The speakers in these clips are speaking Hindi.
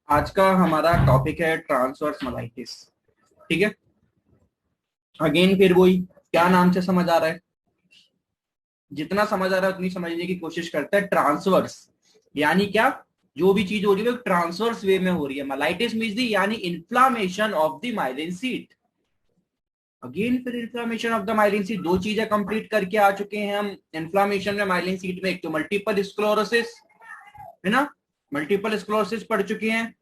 आज का हमारा टॉपिक है ट्रांसवर्स मलाइटिस। ठीक है। अगेन फिर वही, क्या नाम से समझ आ रहा है? जितना समझ आ रहा है उतनी समझने की कोशिश करते हैं। ट्रांसवर्स यानी क्या? जो भी चीज हो रही है वो ट्रांसवर्स वे में हो रही है। मलाइटिस मींस दी यानी inflammation of the myelin sheath. Again फिर inflammation of the myelin sheath, दो चीजें कंप्लीट करके आ चुके हैं हम इन्फ्लामेशन में माइलिन सीट में। एक तो मल्टीपल स्क्लेरोसिस है ना, मल्टीपल स्क्लेरोसिस पढ़ चुके हैं।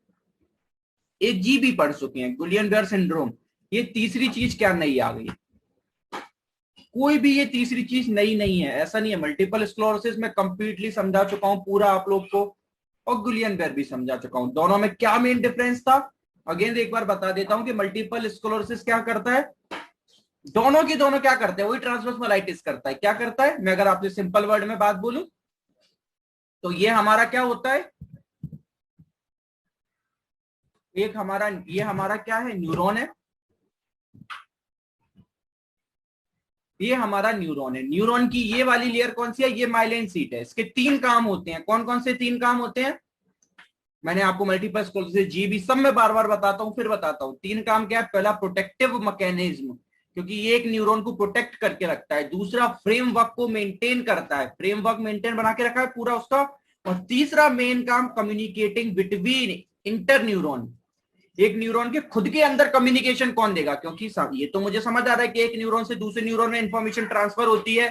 एक जी भी पढ़ चुके हैं, गुलियन बेयर सिंड्रोम। ये तीसरी चीज क्या नई आ गई? कोई भी ये तीसरी चीज नई नहीं है, ऐसा नहीं है। मल्टीपल स्क्लेरोसिस में कंप्लीटली समझा चुका हूं पूरा आप लोग को, और गुलियन बेयर भी समझा चुका हूं। दोनों में क्या मेन डिफरेंस था अगेन एक बार बता देता हूं कि मल्टीपल स्क्लेरोसिस क्या करता है, दोनों की दोनों क्या करते हैं, वही ट्रांसवर्स माइलाइटिस करता है। क्या करता है, मैं अगर आपसे सिंपल वर्ड में बात बोलूं तो ये हमारा क्या होता है, ये हमारा क्या है, न्यूरॉन है। ये हमारा न्यूरॉन है। न्यूरॉन की ये वाली लेयर कौन सी है, ये माइलिन सीट है। इसके तीन काम होते हैं। कौन कौन से तीन काम होते हैं? मैंने आपको मल्टीपल स्क्लेरोसिस, जीबी सब में बार बार बताता हूं, फिर बताता हूं। तीन काम क्या है? पहला प्रोटेक्टिव मैकेनिज्म, क्योंकि ये एक न्यूरॉन को प्रोटेक्ट करके रखता है। दूसरा फ्रेमवर्क को मेंटेन करता है, फ्रेमवर्क मेंटेन बना के रखा है पूरा उसका। और तीसरा मेन काम कम्युनिकेटिंग बिटवीन इंटर न्यूरॉन। एक न्यूरॉन के खुद के अंदर कम्युनिकेशन कौन देगा, क्योंकि ये तो मुझे समझ आ रहा है कि एक न्यूरॉन से दूसरे न्यूरॉन में इंफॉर्मेशन ट्रांसफर होती है।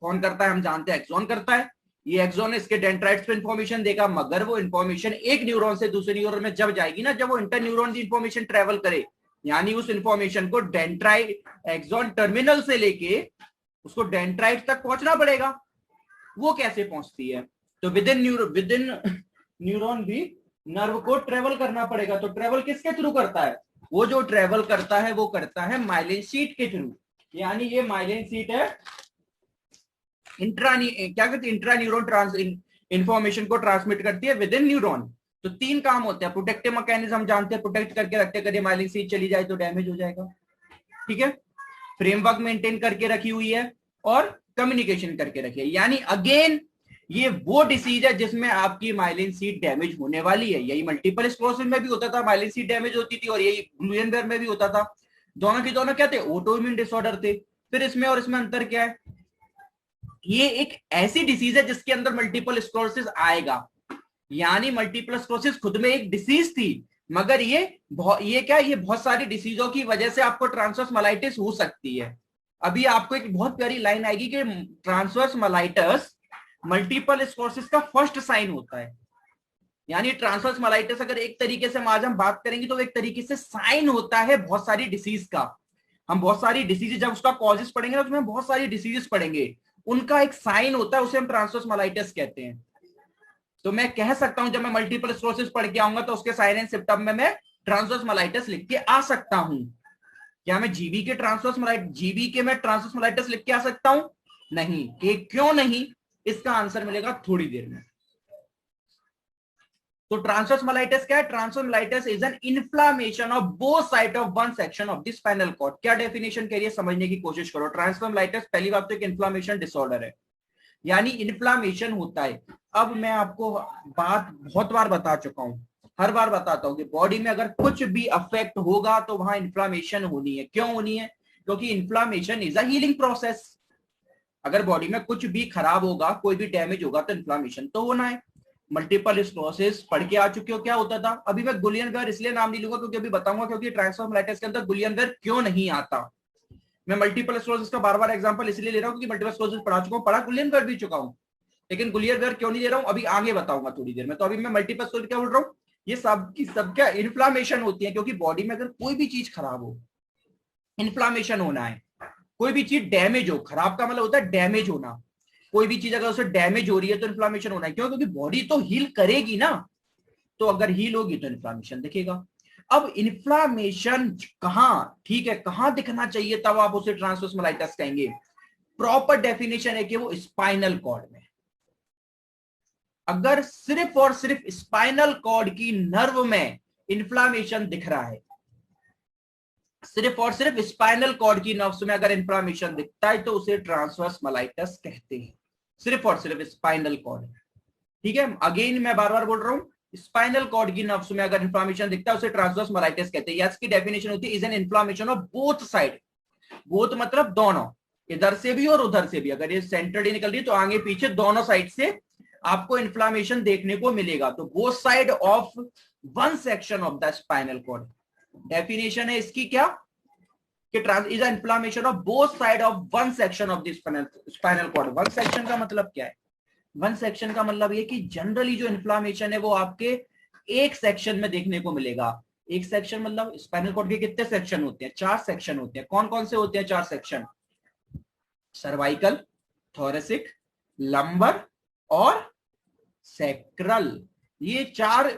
कौन करता है? हम जानते हैं एक्सॉन करता है। ये एक्सॉन इसके डेंड्राइट्स पे इंफॉर्मेशन देगा, मगर वो इंफॉर्मेशन एक न्यूरॉन से दूसरे न्यूरॉन में जब जाएगी ना, जब वो इंटर न्यूरॉन की इंफॉर्मेशन ट्रेवल करे, यानी उस इंफॉर्मेशन को डेंड्राइट एक्सॉन टर्मिनल से लेके उसको डेंड्राइट तक पहुंचना पड़ेगा। वो कैसे पहुंचती है? तो विद इन न्यूरॉन भी नर्व को ट्रेवल करना पड़ेगा। तो ट्रेवल किसके थ्रू करता है? वो जो ट्रेवल करता है वो करता है माइलिन सीट के थ्रू। यानी ये माइलिन सीट है, क्या कहते हैं, इंट्रा न्यूरॉन ट्रांस इंफॉर्मेशन को ट्रांसमिट करती है विद इन न्यूरॉन। तो तीन काम होते हैं। प्रोटेक्टिव मैकेनिज्म हम जानते हैं, प्रोटेक्ट करके रखते हैं, कभी माइलिन सीट चली जाए तो डैमेज हो जाएगा। ठीक है। फ्रेमवर्क मेंटेन करके रखी हुई है और कम्युनिकेशन करके रखी है। यानी अगेन ये वो डिसीज है जिसमें आपकी माइलिन सीट डैमेज होने वाली है। यही मल्टीपल स्क्लेरोसिस में भी होता था, माइलिन सीट डैमेज होती थी, और यही गुलियन बेयर में भी होता था। दोनों के दोनों क्या थे? ऑटोइम्यून डिसऑर्डर थे। फिर इसमें और इसमें अंतर क्या है? ये एक ऐसी डिसीज है जिसके अंदर मल्टीपल स्क्लेरोसिस आएगा। यानी मल्टीपल स्क्लेरोसिस खुद में एक डिसीज थी, मगर ये क्या, ये बहुत सारी डिसीजों की वजह से आपको ट्रांसवर्स माइलाइटिस हो सकती है। अभी आपको एक बहुत प्यारी लाइन आएगी कि ट्रांसवर्स माइलाइटिस मल्टीपल स्क्लेरोसिस का फर्स्ट साइन होता है। यानी ट्रांसवर्स माइलाइटिस अगर एक तरीके से आज हम बात करेंगे तो एक तरीके से साइन होता है बहुत सारी डिसीज का। हम बहुत सारी डिसीज, जब उसका कॉजेस पढ़ेंगे ना, उसमें बहुत सारी डिसीजेस पढ़ेंगे, उनका एक साइन होता है, उसे हम ट्रांसवर्स माइलाइटिस कहते हैं। तो मैं कह सकता हूं जब मैं मल्टीपल स्क्लेरोसिस पढ़ के आऊंगा तो उसके साइन एंड सिम्टम में मैं ट्रांसवर्स माइलाइटिस लिख के आ सकता हूं। क्या मैं जीबी के मैं ट्रांसवर्स माइलाइटिस लिख के आ सकता हूं? नहीं। कि क्यों नहीं, इसका आंसर मिलेगा थोड़ी देर में। तो ट्रांसवर्स माइलाइटिस क्या है? Transverse myelitis is an inflammation of both side of one section of the spinal cord. क्या डेफिनेशन कह रही है, समझने की कोशिश करो। ट्रांसवर्स माइलाइटिस पहली बात तो एक इन्फ्लामेशन डिसऑर्डर है, यानी इन्फ्लामेशन होता है। अब मैं आपको बात बहुत बार बता चुका हूं, हर बार बताता हूं कि बॉडी में अगर कुछ भी अफेक्ट होगा तो वहां इन्फ्लामेशन होनी है। क्यों होनी है? क्योंकि inflammation is a healing process. अगर बॉडी में कुछ भी खराब होगा, कोई भी डैमेज होगा, तो इन्फ्लामेशन तो होना है। मल्टीपल स्क्लेरोसिस पढ़ के आ चुके हो, क्या होता था। अभी मैं गुलियन बेयर इसलिए नाम नहीं लूंगा क्योंकि अभी बताऊंगा क्योंकि ट्रांसवर्स माइलाइटिस के अंदर गुलियन बेयर क्यों नहीं आता। मैं मल्टीपल स्क्लेरोसिस का बार बार एग्जांपल इसलिए ले रहा हूं क्योंकि मल्टीपल स्क्लेरोसिस पढ़ा चुका हूं, पढ़ा गुलियन बेयर भी चुका हूं, लेकिन गुलियर बेयर क्यों नहीं दे रहा हूं अभी आगे बताऊंगा थोड़ी देर में। तो अभी मैं मल्टीपल स्क्लेरोसिस क्या बोल रहा हूं, ये सब की सब क्या इन्फ्लामेशन होती है। क्योंकि बॉडी में अगर कोई भी चीज खराब हो, इन्फ्लामेशन होना है। कोई भी चीज डैमेज हो, खराब का मतलब होता है डैमेज होना। कोई भी चीज अगर उसे डैमेज हो रही है तो इन्फ्लामेशन होना है। क्यों? क्योंकि बॉडी तो हील करेगी ना, तो अगर हील होगी तो इन्फ्लामेशन दिखेगा। अब इन्फ्लामेशन कहां, ठीक है, कहां दिखना चाहिए तब आप उसे ट्रांसवर्स माइलाइटिस कहेंगे? प्रॉपर डेफिनेशन है कि वो स्पाइनल कॉर्ड में। अगर सिर्फ और सिर्फ स्पाइनल कॉर्ड की नर्व में इन्फ्लामेशन दिख रहा है, सिर्फ और सिर्फ स्पाइनल कॉर्ड की नर्व्स में अगर इन्फ्लामेशन दिखता है तो उसे ट्रांसवर्स माइलाइटिस कहते हैं। सिर्फ और सिर्फ स्पाइनल कॉर्ड। ठीक है। अगेन मैं बार बार बोल रहा हूं, स्पाइनल कॉर्ड की नर्व्स में अगर इन्फ्लामेशन दिखता है उसे ट्रांसवर्स माइलाइटिस कहते हैं। इसकी डेफिनेशन होती है is an inflammation of both side. Both मतलब दोनों, इधर से भी और उधर से भी। अगर ये सेंटर्ड निकल रही है तो आगे पीछे दोनों साइड से आपको इन्फ्लामेशन देखने को मिलेगा। तो both side of one section of the spinal cord. Definition है इसकी क्या कि trans is inflammation of both side of one section of the spinal cord. One section का मतलब क्या है? वन सेक्शन का मतलब ये कि जनरली जो इन्फ्लामेशन है वो आपके एक सेक्शन में देखने को मिलेगा। एक सेक्शन मतलब स्पाइनल कॉर्ड के कितने सेक्शन होते हैं? 4 सेक्शन होते हैं। कौन कौन से होते हैं 4 सेक्शन? सर्वाइकल, थोरेसिक, लंबर और सैक्रल। ये 4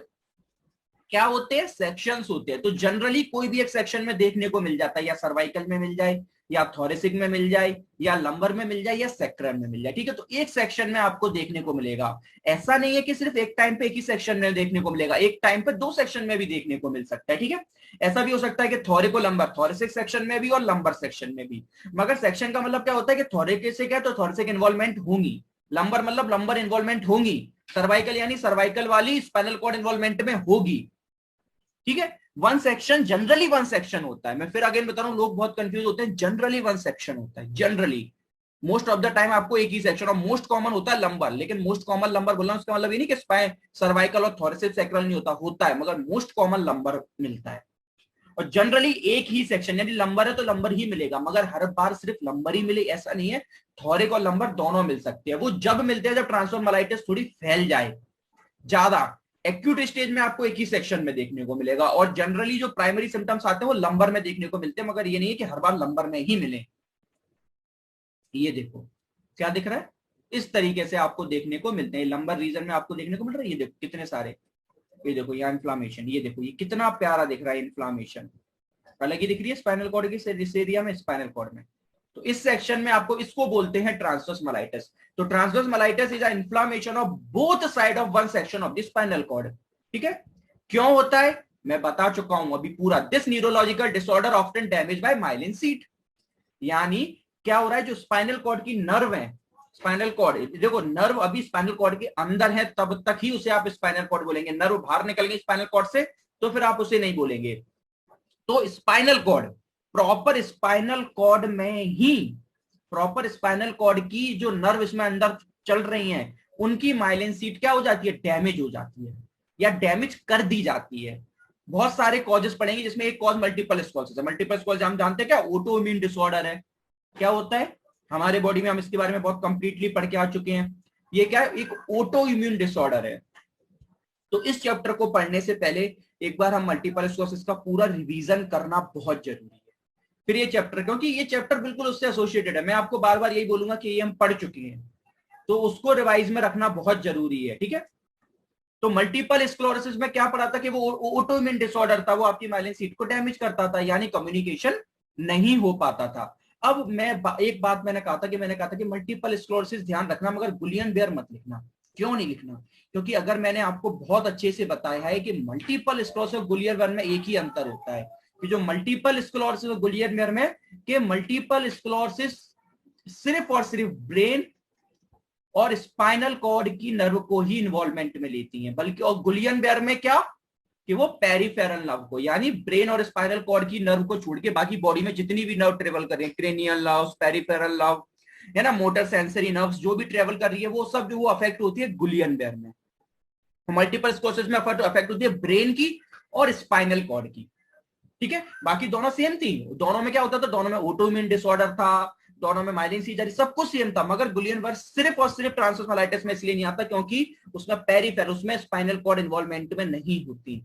क्या होते हैं? सेक्शंस होते हैं। तो जनरली कोई भी एक सेक्शन में देखने को मिल जाता है, या सर्वाइकल में मिल जाए, या थोरेसिक में मिल जाए, या लंबर में मिल जाए, या सैक्रल में मिल जाए। ठीक है, तो एक सेक्शन में आपको देखने को मिलेगा। ऐसा नहीं है कि सिर्फ एक टाइम पे एक ही सेक्शन में देखने को मिलेगा, एक टाइम पे 2 सेक्शन में भी देखने को मिल सकता है। ठीक है, ऐसा भी हो सकता है कि थोरिको लंबर, थोरेसिक सेक्शन में भी और लंबर सेक्शन में भी। मगर सेक्शन का मतलब क्या होता है कि थोरिक से क्या, तो थोरेसिक इन्वॉल्वमेंट होंगी, लंबर मतलब लंबर इन्वॉल्वमेंट होंगी, सर्वाइकल यानी सर्वाइकल वाली स्पाइनल कॉर्ड इन्वॉल्वमेंट में होगी। ठीक है, one section generally one section होता है। मैं फिर अगेन बता रहा हूं, लोग बहुत कंफ्यूज होते हैं। जनरली वन सेक्शन होता है, generally. Most of the time आपको एक ही सेक्शन, और मोस्ट कॉमन होता है लंबर। लेकिन मोस्ट कॉमन लंबर बोलना उसका मतलब ये नहीं कि स्पाइन सर्वाइकल और थोरेसिक सैक्रल नहीं होता, होता है, मगर मोस्ट कॉमन लंबर मिलता है। और जनरली एक ही सेक्शन, यदि लंबर है तो लंबर ही मिलेगा, मगर हर बार सिर्फ लंबर ही मिले ऐसा नहीं है। थोरिक और लंबर दोनों मिल सकते हैं। वो जब मिलते हैं जब ट्रांसफर माइलाइटिस थोड़ी फैल जाए ज्यादा। एक्यूट स्टेज में आपको एक ही सेक्शन में देखने को मिलेगा, और जनरली जो प्राइमरी सिम्टम्स आते हैं वो लंबर में देखने को मिलते हैं, मगर ये नहीं है कि हर बार लंबर में ही मिले। ये देखो क्या दिख रहा है, इस तरीके से आपको देखने को मिलते हैं। लंबर रीजन में आपको देखने को मिल रहा है। ये देखो कितने सारे, ये देखो यहाँ इन्फ्लामेशन, ये देखो ये कितना प्यारा दिख रहा है इन्फ्लामेशन। अलग ही दिख रही है स्पाइनल कॉर्ड की, इस एरिया में, स्पाइनल कॉर्ड में। तो इस सेक्शन में आपको, इसको बोलते हैं ट्रांसवर्स माइलाइटिस। तो transverse myelitis is a inflammation of both side of one section of the spinal cord. ठीक है, क्यों होता है मैं बता चुका हूं अभी पूरा। This neurological disorder often damage bye myelin seat. यानी क्या हो रहा है, जो स्पाइनल कॉर्ड की नर्व है, स्पाइनल कॉर्ड, देखो नर्व अभी स्पाइनल कॉर्ड के अंदर है तब तक ही उसे आप स्पाइनल कॉर्ड बोलेंगे। नर्व बाहर निकल गई स्पाइनल कॉर्ड से तो फिर आप उसे नहीं बोलेंगे। तो spinal cord, proper spinal cord में ही, प्रॉपर स्पाइनल कॉर्ड की जो नर्व इसमें अंदर चल रही हैं उनकी माइलिन सीट क्या हो जाती है, डैमेज हो जाती है, या डैमेज कर दी जाती है। बहुत सारे कॉजेस पड़ेंगे, जिसमें एक कॉज मल्टीपल स्क्लेरोसिस है। मल्टीपल स्क्लेरोसिस हम जानते हैं क्या, ऑटो इम्यून डिसऑर्डर है। क्या होता है हमारे बॉडी में, हम इसके बारे में बहुत कंप्लीटली पढ़ के आ चुके हैं। ये क्या है, एक ऑटो इम्यून डिसऑर्डर है। तो इस चैप्टर को पढ़ने से पहले एक बार हम मल्टीपल स्क्लेरोसिस का पूरा रिवीजन करना बहुत जरूरी है। फिर ये चैप्टर, क्योंकि ये चैप्टर बिल्कुल उससे एसोसिएटेड है, मैं आपको बार बार यही बोलूंगा कि ये हम पढ़ चुके हैं, तो उसको रिवाइज में रखना बहुत जरूरी है। ठीक है, तो मल्टीपल स्क्लेरोसिस में क्या पढ़ा था कि वो ऑटोइम्यून डिसऑर्डर था, वो आपकी माइलिन सीट को डैमेज करता था, यानी कम्युनिकेशन नहीं हो पाता था। अब मैं एक बात मैंने कहा था कि मल्टीपल स्क्लेरोसिस ध्यान रखना, मगर गुलियन बेयर मत लिखना। क्यों नहीं लिखना? क्योंकि अगर मैंने आपको बहुत अच्छे से बताया है कि मल्टीपल स्क्लेरोसिस और गुलियन बेयर में एक ही अंतर होता है कि जो मल्टीपल स्क्लेरोसिस और गुलियन बेयर में, कि मल्टीपल स्क्लेरोसिस सिर्फ और सिर्फ ब्रेन और स्पाइनल कॉर्ड की नर्व को ही इन्वॉल्वमेंट में लेती हैं, बल्कि और गुलियन बेयर में क्या कि वो पेरिफेरल नर्व को, यानी ब्रेन और स्पाइनल कॉर्ड की नर्व को छोड़ के बाकी बॉडी में जितनी भी नर्व ट्रेवल कर रही है, क्रेनियल नर्व्स, पेरिफेरल नर्व है ना, मोटर सेंसरी नर्व्स जो भी ट्रेवल कर रही है, वो सब जो वो अफेक्ट होती है गुलियन बेयर में। मल्टीपल स्क्लेरोसिस में अफेक्ट होती है ब्रेन की और स्पाइनल कॉर्ड की। ठीक है, बाकी दोनों सेम थी। दोनों में क्या होता था, दोनों में ऑटोइम्यून डिसऑर्डर था, दोनों में माइलिन सीजर, सब कुछ सेम था, मगर गुलियन बेयर सिर्फ और सिर्फ ट्रांसवर्स माइलाइटिस में इसलिए नहीं आता क्योंकि उसमें पेरिफेरल, उसमें स्पाइनल कॉर्ड इन्वॉल्वमेंट में नहीं होती।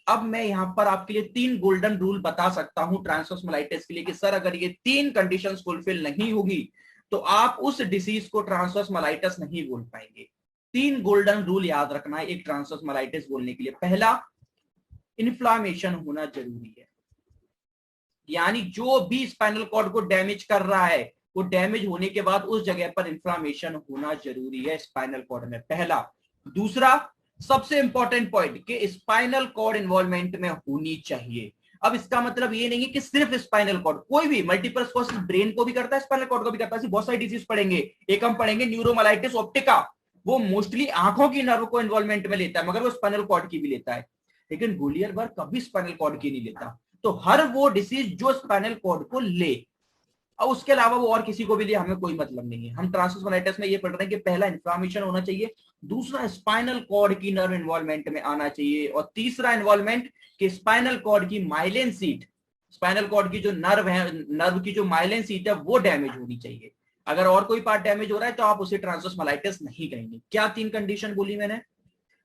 अब मैं यहां पर आपके लिए 3 गोल्डन रूल बता सकता हूं ट्रांसवर्स माइलाइटिस के लिए कि सर अगर ये 3 कंडीशंस फुलफिल नहीं होगी तो आप उस डिसीज को ट्रांसवर्स माइलाइटिस नहीं बोल पाएंगे। 3 गोल्डन रूल याद रखना है एक ट्रांसवर्स माइलाइटिस बोलने के लिए। पहला, इन्फ्लामेशन होना जरूरी है, यानी जो भी स्पाइनल कॉर्ड को डैमेज कर रहा है वो डैमेज होने के बाद उस जगह पर इन्फ्लामेशन होना जरूरी है स्पाइनल कॉर्ड में, पहला। दूसरा, सबसे इंपॉर्टेंट पॉइंट कि स्पाइनल कॉर्ड इन्वॉल्वमेंट में होनी चाहिए। अब इसका मतलब ये नहीं है कि सिर्फ स्पाइनल कॉर्ड, कोई भी मल्टीपल स्क्लेरोसिस ब्रेन को भी करता है, स्पाइनल कॉर्ड को भी करता है। बहुत सारी डिजीज पढ़ेंगे, एक हम पढ़ेंगे न्यूरोमाइलाइटिस ऑप्टिका, वो मोस्टली आंखों की नर्व को इन्वॉल्वमेंट में लेता है, मगर वो स्पाइनल कॉर्ड की भी लेता है, लेकिन गुलियर बर्ग कभी स्पाइनल कॉर्ड की नहीं लेता। तो हर वो डिसीज जो स्पाइनल कॉर्ड को ले, और उसके अलावा वो और किसी को भी ले, हमें कोई मतलब नहीं है। हम ट्रांसवर्स मोनाइटिस में ये पढ़ रहे हैं कि पहला इन्फ्लामेशन होना चाहिए, दूसरा स्पाइनल कॉर्ड की नर्व इन्वॉल्वमेंट में आना चाहिए, और तीसरा इन्वॉल्वमेंट कि स्पाइनल कॉर्ड की माइलिन सीट, स्पाइनल कॉर्ड की जो नर्व है, नर्व की जो माइलिन सीट है वो डैमेज होनी चाहिए। अगर और कोई पार्ट डैमेज हो रहा है तो आप उसे ट्रांसवर्स मोनाइटिस नहीं कहेंगे। क्या 3 कंडीशन बोली मैंने?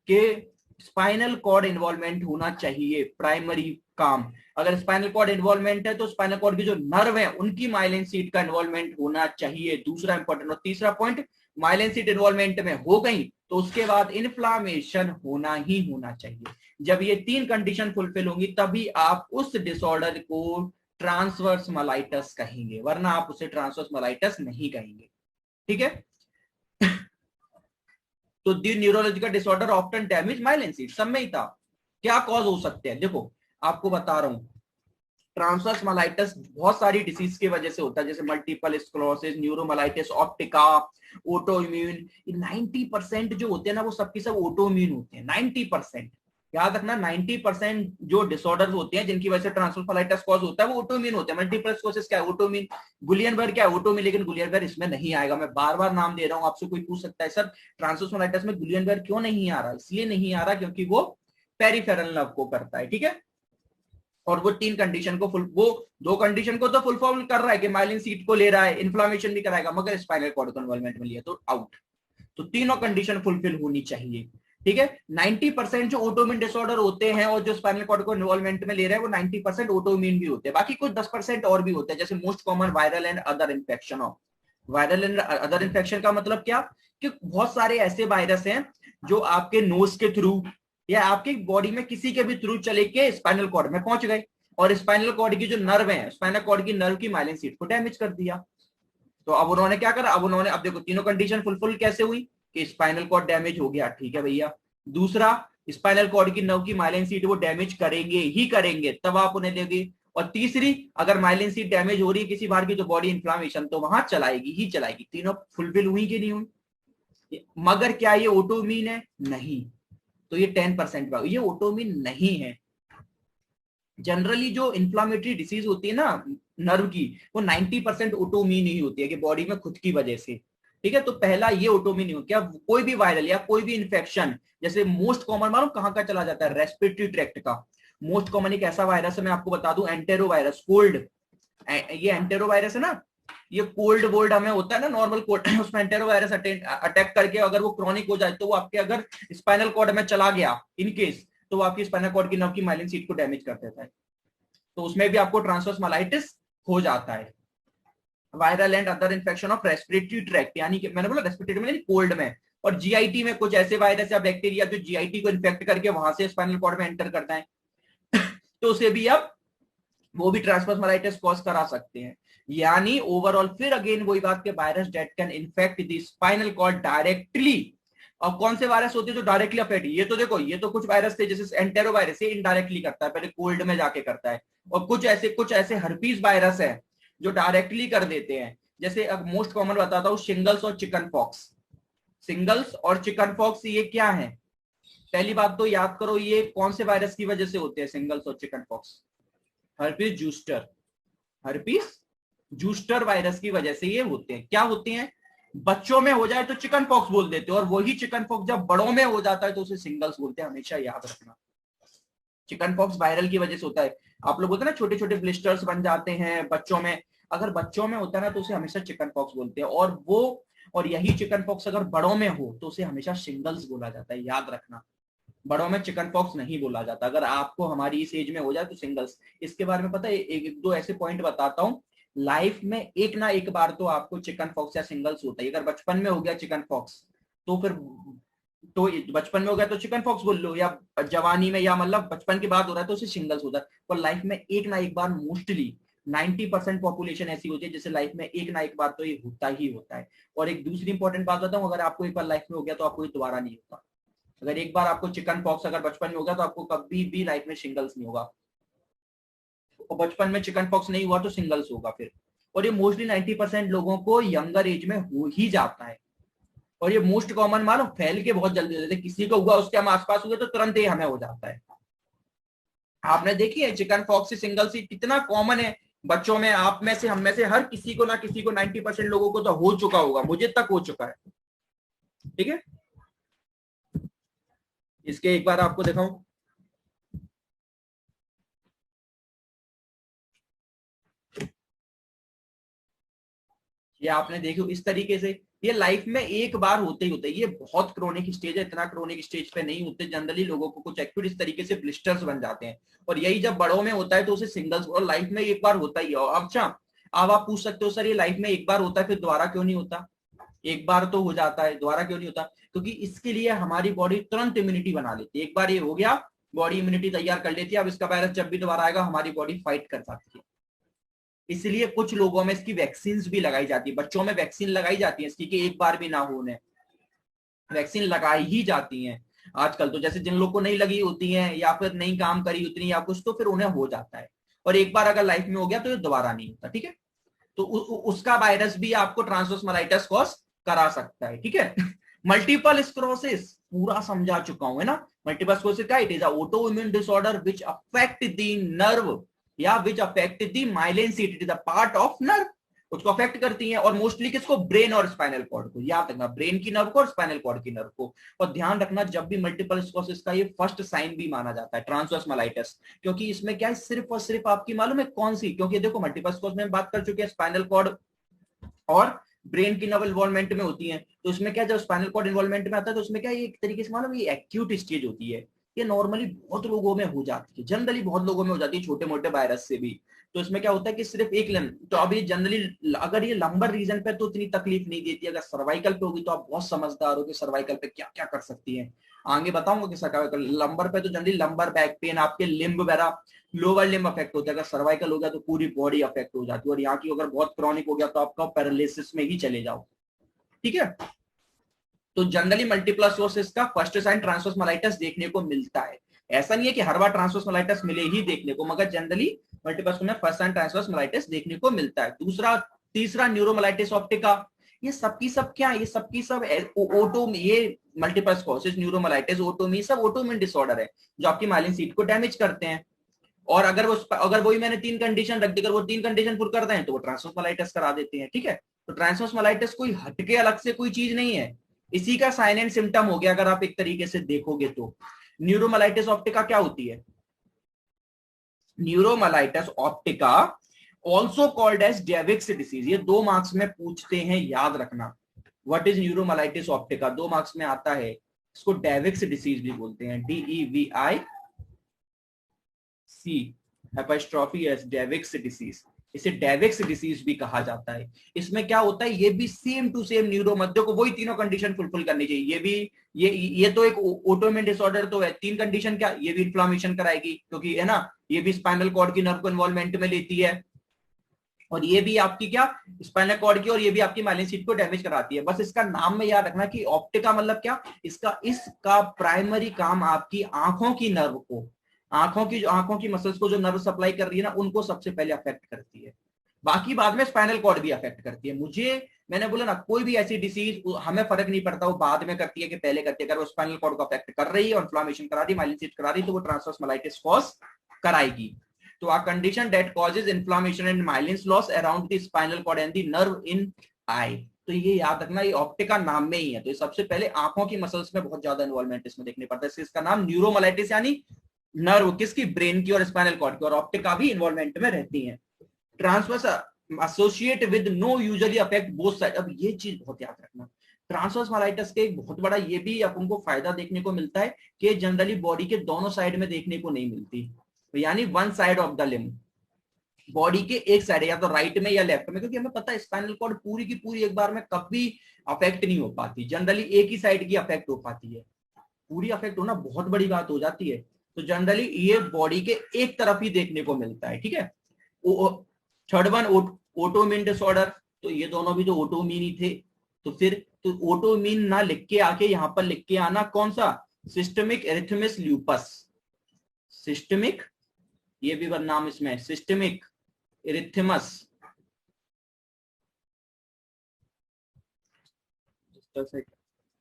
कि स्पाइनल कॉर्ड इन्वॉल्वमेंट होना चाहिए, प्राइमरी काम। अगर स्पाइनल कॉर्ड इन्वॉल्वमेंट है तो स्पाइनल कॉर्ड की जो नर्व है उनकी माइलिन सीट का इन्वॉल्वमेंट होना चाहिए, दूसरा इंपॉर्टेंट। और तीसरा पॉइंट, माइलिन सीट इन्वॉल्वमेंट में हो गई तो उसके बाद इन्फ्लामेशन होना ही होना चाहिए। जब ये 3 कंडीशन फुलफिल होंगी तभी आप उस डिसऑर्डर को ट्रांसवर्स मोलाइटिस कहेंगे, वरना आप उसे ट्रांसवर्स मोलाइटिस नहीं कहेंगे। ठीक है? तो the neurological disorder often damage myelin sheath, सब में ही था। क्या कॉज हो सकते हैं? देखो आपको बता रहा हूं, ट्रांसवर्स मोलाइटिस बहुत सारी डिसीज की वजह से होता है, जैसे मल्टीपल स्क्लेरोसिस, न्यूरोमाइलिटिस ऑप्टिका, ऑटो इम्यून। 90% जो होते हैं ना वो सबके सब ऑटो इम्यून होते हैं, 90%। याद रखना, 90% जो डिसऑर्डर्स होते हैं जिनकी वजह से ट्रांसवर्स मोलाइटिस कॉज होता है वो ऑटो इम्यून होते हैं। मल्टीपल स्क्लेरोसिस क्या है? Auto immune. गुलियन क्या है? Auto immune. लेकिन गुलियन इसमें नहीं आएगा, मैं बार बार नाम दे रहा हूं, आपसे कोई पूछ सकता है सर ट्रांसवर्स मोलाइटिस में गुलियन क्यों नहीं आ रहा? इसलिए नहीं आ रहा क्योंकि वो पेरिफेरल नर्व को करता है। ठीक है? और वो 3 कंडीशन को वो 2 कंडीशन को तो फुलफिल कर रहा है कि माइलिन सीट को ले रहा है, इन्फ्लामेशन भी कराएगा, मगर स्पाइनल कॉर्ड को इन्वॉल्वमेंट में लिया तो आउट। तो तीनों कंडीशन फुलफिल होनी चाहिए। ठीक है? 90% जो ऑटोइम्यून डिसऑर्डर होते हैं और जो स्पाइनल कॉर्ड को इन्वॉल्वमेंट में ले रहे हैं वो 90% ऑटोइम्यून भी होते हैं, बाकी कुछ 10% और भी होते हैं, जैसे most common viral and other infection. Of viral and other infection का मतलब क्या? कि बहुत सारे ऐसे वायरस हैं जो आपके नोज के थ्रू या आपकी बॉडी में किसी के भी थ्रू चले के स्पाइनल कॉर्ड में पहुंच गए, और स्पाइनल कॉर्ड की जो नर्व है, स्पाइनल कॉर्ड की नर्व की माइलिन सीट को डैमेज कर दिया। तो अब उन्होंने क्या करा? अब देखो तीनों कंडीशन फुलफिल कैसे हुई कि स्पाइनल कॉर्ड डैमेज हो गया, ठीक है भैया। दूसरा, स्पाइनल कॉर्ड की नर्व की माइलिन सीट वो डैमेज करेंगे ही करेंगे, तब आप उन्हें देंगे। और तीसरी, अगर माइलिन सीट डैमेज हो रही है किसी बार की तो बॉडी इन्फ्लामेशन तो वहां चलाएगी ही चलाएगी। तीनों फुलफिल हुई कि नहीं हुई? मगर क्या ये ऑटोइम्यून है? नहीं। तो ये 10% ये ऑटोइम्यून नहीं है। जनरली जो इन्फ्लामेटरी डिसीज होती है ना नर्व की, वो 90% ऑटोइम्यून ही होती है कि बॉडी में खुद की वजह से। ठीक है? तो पहला ये ऑटोइम्यून हो क्या? कोई भी वायरल या कोई भी इन्फेक्शन, जैसे मोस्ट कॉमन मालूम कहां का चला जाता है? रेस्पिरेटरी ट्रैक्ट का। मोस्ट कॉमन एक ऐसा वायरस है, मैं आपको बता दूं, एंटेरो वायरस, कोल्ड। ये एंटेरो वायरस है ना, ये कोल्ड वोल्ड हमें होता है ना नॉर्मल कोल्ड, उसमें एंटेरो वायरस अटैक करके अगर वो क्रॉनिक हो जाए तो वो आपके अगर स्पाइनल कॉर्ड में चला गया इन केस, तो वो आपकी स्पाइनल कॉर्ड की नर्व की माइलिन सीट को डैमेज कर देता है। तो उसमें भी आपको ट्रांसवर्स मोलाइटिस हो जाता है। Viral and other infection of respiratory tract, यानी कि मैंने बोला रेस्पिरेटरी में, कोल्ड में। और जीआईटी में कुछ ऐसे वायरस या बैक्टीरिया जो जीआईटी को इन्फेक्ट करके वहां से स्पाइनल कॉर्ड में एंटर करता है तो उसे भी अब वो भी ट्रांसवर्स मोलाइटिस कॉज करा सकते हैं। यानी ओवरऑल फिर अगेन वही बात के virus that can infect the spinal cord directly. और कौन से वायरस होते हैं जो डायरेक्टली अफेक्ट? ये तो देखो, ये तो कुछ वायरस थे जैसे एंटेरो वायरस, ये इनडायरेक्टली करता है, पहले कोल्ड में जाके करता है। और कुछ ऐसे हर्पीज वायरस है जो डायरेक्टली कर देते हैं। जैसे अब मोस्ट कॉमन बताता हूं, शिंगल्स और चिकन पॉक्स। सिंगल्स और चिकन पॉक्स ये क्या है? पहली बात तो याद करो, ये कौन से वायरस की वजह से होते हैं सिंगल्स और chicken pox? Herpes zoster, herpes zoster virus की वजह से ये होते हैं। क्या होते हैं? बच्चों में हो जाए तो चिकन पॉक्स बोल देते हैं, और वही चिकन पॉक्स जब बड़ों में हो जाता है तो उसे सिंगल्स बोलते हैं। हमेशा याद रखना, चिकन पॉक्स वायरल की वजह से होता है। आप लोग बोलते हैं ना छोटे छोटे ब्लिस्टर्स बन जाते हैं बच्चों में, अगर बच्चों में होता है ना तो उसे हमेशा चिकन पॉक्स बोलते हैं। और यही चिकन पॉक्स अगर बड़ों में हो तो उसे हमेशा शिंगल्स बोला जाता है, याद रखना। बड़ों में चिकन पॉक्स नहीं बोला जाता। अगर आपको हमारी इस एज में हो जाए तो सिंगल्स। इसके बारे में पता है, एक दो ऐसे पॉइंट बताता हूँ। लाइफ में एक ना एक बार तो आपको चिकन पॉक्स या सिंगल्स होता है। अगर बचपन में हो गया चिकन पॉक्स तो फिर तो बचपन में हो गया तो चिकन पॉक्स बोल लो, या जवानी में, या मतलब बचपन के बाद हो रहा है तो उसे सिंगल्स होता है। पर लाइफ में एक ना एक बार मोस्टली 90% पॉपुलेशन ऐसी होती है जैसे लाइफ में एक ना एक बार तो ये होता ही होता है। और एक दूसरी इंपॉर्टेंट बात बताऊं, अगर आपको एक बार लाइफ में हो गया तो आपको ये दोबारा नहीं होता। अगर एक बार आपको चिकन पॉक्स अगर बचपन में हो गया तो आपको कभी भी लाइफ में सिंगल्स नहीं होगा, और बचपन में चिकन पॉक्स नहीं हुआ तो सिंगल्स होगा फिर। और ये मोस्टली 90% लोगों को यंगर एज में हो ही जाता है। और ये मोस्ट कॉमन मालूम फैल के बहुत जल्दी हो जाते, किसी को हुआ उसके हम आसपास हुए तो तुरंत ही हमें हो जाता है। आपने देखी है चिकन पॉक्स सिंगल सीट कितना कॉमन है बच्चों में, आप में से हम में से हर किसी को ना किसी को 90% लोगों को तो हो चुका होगा, मुझे तक हो चुका है। ठीक है, इसके एक बार आपको दिखाऊं, ये आपने देखो इस तरीके से, ये लाइफ में एक बार होते ही होते, ये बहुत क्रोनिक स्टेज है, इतना क्रोनिक स्टेज पे नहीं होते जनरली लोगों को, कुछ एक्यूट इस तरीके से ब्लिस्टर्स बन जाते हैं, और यही जब बड़ों में होता है तो उसे सिंगल्स और लाइफ में एक बार होता ही है। अच्छा, अब आप पूछ सकते हो सर ये लाइफ में एक बार होता है फिर दोबारा क्यों नहीं होता? एक बार तो हो जाता है, दोबारा क्यों नहीं होता? क्योंकि इसके लिए हमारी बॉडी तुरंत इम्यूनिटी बना लेती है, एक बार ये हो गया बॉडी इम्यूनिटी तैयार कर लेती है, अब इसका वायरस जब भी दोबारा आएगा हमारी बॉडी फाइट कर सकती है। इसलिए कुछ लोगों में इसकी वैक्सीन भी लगाई जाती है, बच्चों में वैक्सीन लगाई जाती है इसकी कि एक बार भी ना हो, उन्हें वैक्सीन लगाई ही जाती है आजकल तो, जैसे जिन लोग को नहीं लगी होती है या फिर नहीं काम करी उतनी या कुछ तो फिर उन्हें हो जाता है, और एक बार अगर लाइफ में हो गया तो ये दोबारा नहीं होता। ठीक है, तो उसका वायरस भी आपको ट्रांसवर्स माइलाइटिस कॉज करा सकता है। ठीक है मल्टीपल स्क्लेरोसिस पूरा समझा चुका हूं है ना। मल्टीपल स्क्लेरोसिस का it is a autoimmune disorder which affect the nerve या which affect the myelin sheath, it is a part of nerve, उसको अफेक्ट करती हैं, और मोस्टली किसको? ब्रेन और स्पाइनल कॉर्ड को, याद रखना ब्रेन की नर्व को और स्पाइनल कॉर्ड की नर्व को। और ध्यान रखना जब भी मल्टीपल स्क्लेरोसिस का ये फर्स्ट साइन भी माना जाता है ट्रांसवर्स माइलाइटिस, क्योंकि इसमें क्या है सिर्फ और सिर्फ आपकी मालूम है कौन सी, क्योंकि देखो मल्टीपल स्क्लेरोसिस में बात कर चुके हैं स्पाइनल कॉर्ड और ब्रेन की नर्व इन्वॉल्वमेंट में होती है, तो इसमें क्या जब स्पाइनल कॉर्ड इन्वॉल्वमेंट में आता है तो उसमें क्या ये एक तरीके से मालूम ये एक्यूट स्टेज होती है, ये नॉर्मली बहुत लोगों में हो जाती है, जनरली बहुत लोगों में हो जाती है छोटे मोटे वायरस से भी। तो इसमें क्या होता है कि सिर्फ एक तो अभी जनरली अगर ये लंबर रीजन पे तो इतनी तकलीफ नहीं देती, अगर सर्वाइकल पे होगी तो आप बहुत समझदार हो कि सर्वाइकल पे क्या क्या कर सकती है, आगे बताऊंगा कि सर्वाइकल लंबर पे तो जनरली लंबर बैक पेन आपके लिम्ब वगैरह लोअर लिम्ब अफेक्ट होता है, अगर सर्वाइकल हो गया तो पूरी बॉडी अफेक्ट हो जाती है, और यहाँ की अगर बहुत क्रॉनिक हो गया तो आपका पैरालिसिस में ही चले जाओ। ठीक है, तो जनरली मल्टीपल स्क्लेरोसिस का फर्स्ट साइन ट्रांसवर्स माइलाइटिस देखने को मिलता है, ऐसा नहीं है कि हर बार ट्रांसवर्स माइलाइटिस मिले ही देखने को, मगर जनरली मल्टीपल में फर्स्ट साइन ट्रांसवर्स माइलाइटिस देखने को मिलता है। दूसरा तीसरा न्यूरोमाइलाइटिस ऑप्टिका, ये सबकी सब क्या है, ये सबकी सब ओटो, ये मल्टीपल स्क्लेरोसिस न्यूरोमाइलाइटिस ओटोमी सब ओटोमिन डिसऑर्डर है जो आपकी माइलिन सीट को डैमेज करते हैं, और अगर वही मैंने तीन कंडीशन रख दी, अगर वो तीन कंडीशन फुल कर दें तो वो ट्रांसवर्स माइलाइटिस करा देते हैं। ठीक है, तो ट्रांसवर्स माइलाइटिस कोई हटके अलग से कोई चीज नहीं है, इसी का साइन एंड सिम्टम हो गया अगर आप एक तरीके से देखोगे तो। न्यूरोमाइलाइटिस ऑप्टिका क्या होती है? न्यूरोमाइलाइटिस ऑप्टिका ऑल्सो कॉल्ड एज डेविक्स डिसीज, ये 2 मार्क्स में पूछते हैं, याद रखना। व्हाट इज न्यूरोमाइलाइटिस ऑप्टिका, 2 मार्क्स में आता है, इसको डेविक्स डिसीज भी बोलते हैं, DEVIC एपोस्ट्रोफी एस डेविक्स डिसीज, इसे डेविक्स डिसीज भी कहा जाता है। इसमें क्या होता है, ये भी सेम टू सेम न्यूरो मध्य को वही तीनों कंडीशन फुलफिल करनी चाहिए, ये भी ये तो एक ऑटोइम्यून डिसऑर्डर तो है, 3 कंडीशन क्या, ये भी इन्फ्लामेशन कराएगी क्योंकि है ना, ये भी स्पाइनल कॉर्ड की नर्व को इन्वॉल्वमेंट में लेती है, और ये भी आपकी क्या स्पाइनल कॉर्ड की, और ये भी आपकी माइलिन सीट को डैमेज कराती है। बस इसका नाम में याद रखना कि ऑप्टिका मतलब क्या, इसका प्राइमरी काम आपकी आंखों की नर्व को, आंखों की मसल्स को जो नर्व सप्लाई कर रही है ना उनको सबसे पहले अफेक्ट करती है, बाकी बाद में स्पाइनल कॉर्ड भी अफेक्ट करती है। मैंने बोला ना कोई भी ऐसी डिसीज हमें फर्क नहीं पड़ता वो बाद में करती है कि पहले करती है, अगर वो स्पाइनल कॉर्ड को अफेक्ट कर रही है, इन्फ्लेमेशन करा रही, माइलिन सीट करा रही, तो वो ट्रांसवर्स माइलाइटिस कॉज कराएगी। तो a condition that causes inflammation and myelin loss around the spinal cord and the nerve in eye, तो ये याद रखना ये ऑप्टिका नाम में ही है, तो ये सबसे पहले आंखों की मसल्स में बहुत ज्यादा इन्वॉल्वमेंट इसमें देखने पड़ता है, इसका नाम न्यूरोमाइलाइटिस यानी नर्व किसकी, ब्रेन की और स्पाइनल कॉर्ड की, और ऑप्टिका भी इन्वॉल्वमेंट में रहती है। Transverse associate with know usually affect both side, अब ये चीज बहुत याद रखना, ट्रांसवर्स माइलाइटिस के एक बहुत बड़ा ये भी अपन को फायदा देखने को मिलता है कि जनरली बॉडी के दोनों साइड में देखने को नहीं मिलती, यानी one side of the limb, body के एक साइड या तो राइट में या लेफ्ट में, क्योंकि हमें पता है स्पाइनल कॉर्ड पूरी की पूरी एक बार में कभी अफेक्ट नहीं हो पाती, जनरली एक ही साइड की अफेक्ट हो पाती है, पूरी अफेक्ट होना बहुत बड़ी बात हो जाती है, तो जनरली ये बॉडी के एक तरफ ही देखने को मिलता है। ठीक है, थर्ड वन ऑटोइम्यून डिसऑर्डर, तो ये दोनों भी तो ऑटोइम्यून ही थे, तो फिर तो ऑटोइम्यून ना लिख के आके यहां पर लिख के आना कौन सा, सिस्टमिक एरिथेमेटस ल्यूपस, सिस्टमिक, ये भी नाम इसमें सिस्टमिक एरिथेमस,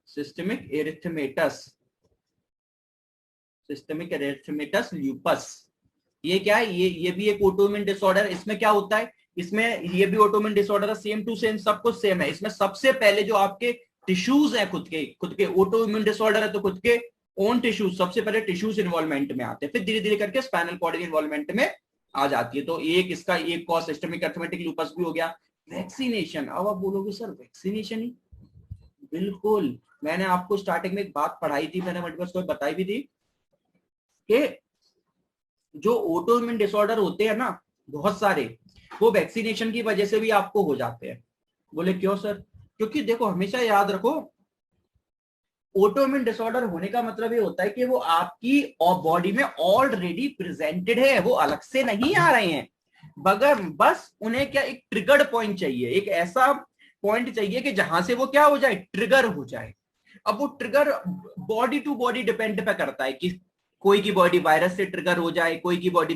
सिस्टमिक एरिथेमेटस ल्यूपस। ये क्या है, ये भी एक ऑटोइम्यून डिसऑर्डर। इसमें क्या होता है, इसमें ये भी ऑटोइम्यून डिसऑर्डर है, सेम टू सेम, सब कुछ सेम है। इसमें सबसे पहले जो आपके टिश्यूज हैं, खुद के ऑटोइम्यून डिसऑर्डर है तो खुद के ओन टिश्यूज, सबसे पहले टिश्यूज इन्वॉल्वमेंट में आते हैं, फिर धीरे धीरे करके स्पाइनल कॉर्ड इन्वॉल्वमेंट में आ जाती है। तो एक इसका एक कॉज सिस्टमिक एरिथमेटिक लूपस भी हो गया। वैक्सीनेशन, अब आप बोलोगे सर वैक्सीनेशन ही, बिल्कुल। मैंने आपको स्टार्टिंग में एक बात पढ़ाई थी, मैंने मल्टीपल स्क्लेरोसिस बताई भी थी कि जो ऑटोइम्यून डिसऑर्डर होते हैं ना बहुत सारे, वो वैक्सीनेशन की वजह से भी आपको हो जाते हैं। बोले क्यों सर? क्योंकि देखो हमेशा याद रखो, ऑटोइम्यून डिसऑर्डर होने का मतलब ये होता है कि वो आपकी बॉडी में ऑलरेडी प्रेजेंटेड है, वो अलग से नहीं आ रहे हैं, मगर बस उन्हें क्या एक ट्रिगर्ड पॉइंट चाहिए, एक ऐसा पॉइंट चाहिए कि जहां से वो क्या हो जाए, ट्रिगर हो जाए। अब वो trigger body to body depend पे करता है कि कोई की बॉडी वायरस से ट्रिगर हो जाए, कोई की बॉडी